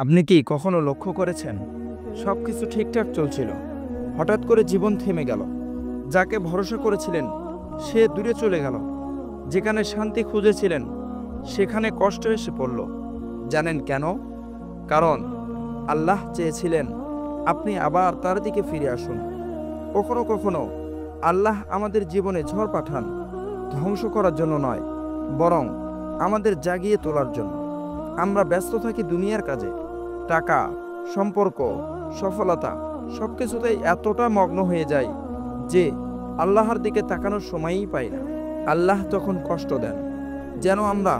আপনি কি কখনো লক্ষ্য করেছেন সবকিছু ঠিকঠাক চলছিল, হঠাৎ করে জীবন থেমে গেল? যাকে ভরসা করেছিলেন সে দূরে চলে গেল। যেখানে শান্তি খুঁজেছিলেন সেখানে কষ্ট এসে পড়ল। জানেন কেন? কারণ আল্লাহ চেয়েছিলেন আপনি আবার তার দিকে ফিরে আসুন। কখনো কখনো আল্লাহ আমাদের জীবনে ঝড় পাঠান ধ্বংস করার জন্য নয়, বরং আমাদের জাগিয়ে তোলার জন্য। আমরা ব্যস্ত থাকি দুনিয়ার কাজে, টাকা, সম্পর্ক, সফলতা সবকিছুতেই এতটা মগ্ন হয়ে যায় যে আল্লাহর দিকে তাকানোর সময়ই পাই না। আল্লাহ তখন কষ্ট দেন যেন আমরা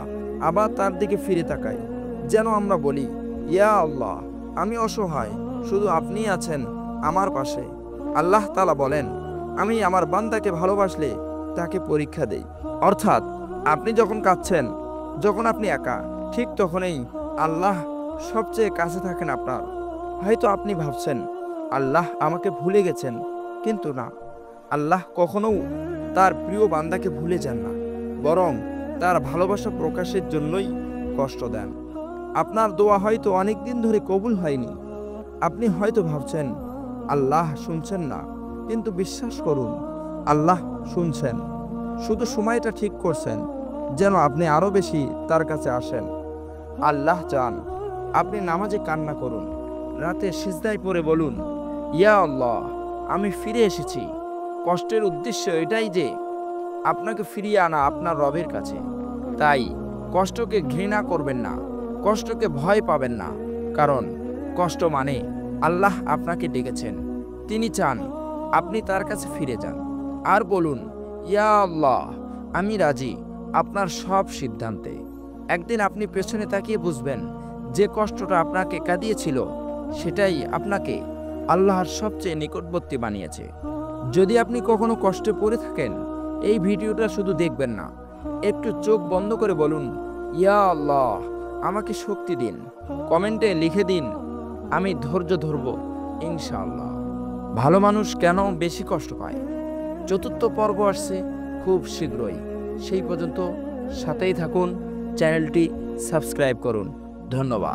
আবার তার দিকে ফিরে তাকাই, যেন আমরা বলি, ইয়া আল্লাহ, আমি অসহায়, শুধু আপনিই আছেন আমার পাশে। আল্লাহ তাআলা বলেন, আমি আমার বান্দাকে ভালোবাসলে তাকে পরীক্ষা দেই। অর্থাৎ আপনি যখন কাঁদছেন, যখন আপনি একা, ঠিক তখনই আল্লাহ সবচেয়ে কাছে থাকেন আপনার। হয়তো আপনি ভাবছেন আল্লাহ আমাকে ভুলে গেছেন, কিন্তু না, আল্লাহ কখনো তার প্রিয় বান্দাকে ভুলে যান না, বরং তার ভালোবাসা প্রকাশের জন্যই কষ্ট দেন। আপনার দোয়া হয়তো অনেক দিন ধরে কবুল হয়নি। আপনি হয়তো ভাবছেন আল্লাহ শুনছেন না, কিন্তু বিশ্বাস করুন, আল্লাহ শুনছেন। শুধু সময়টা ঠিক করছেন যেন আপনি আরো বেশি তার কাছে আসেন। আল্লাহ চান আপনি নামাজে কান্না করুন, রাতে সিজদায় পড়ে বলুন, ইয়া আল্লাহ, আমি ফিরে এসেছি। কষ্টের উদ্দেশ্য এটাই যে আপনাকে ফিরিয়ে আনা আপনার রবের কাছে। তাই কষ্টকে ঘৃণা করবেন না, কষ্টকে ভয় পাবেন না, কারণ কষ্ট মানে আল্লাহ আপনাকে ডেকেছেন। তিনি চান আপনি তার কাছে ফিরে যান আর বলুন, ইয়া আল্লাহ, আমি রাজি আপনার সব সিদ্ধান্তে। একদিন আপনি পেছনে তাকিয়ে বুঝবেন যে কষ্টটা আপনাকে কাঁদিয়েছিল সেটাই আপনাকে আল্লাহর সবচেয়ে নিকটবর্তী বানিয়েছে। যদি আপনি কখনো কষ্টে পড়ে থাকেন, এই ভিডিওটা শুধু দেখবেন না, একটু চোখ বন্ধ করে বলুন, ইয়া আল্লাহ, আমাকে শক্তি দিন। কমেন্টে লিখে দিন, আমি ধৈর্য ধরব ইনশাআল্লাহ। ভালো মানুষ কেন বেশি কষ্ট পায়? চতুর্থ পর্ব আসছে খুব শীঘ্রই। সেই পর্যন্ত সাথেই থাকুন, চ্যানেলটি সাবস্ক্রাইব করুন। ধন্যবাদ।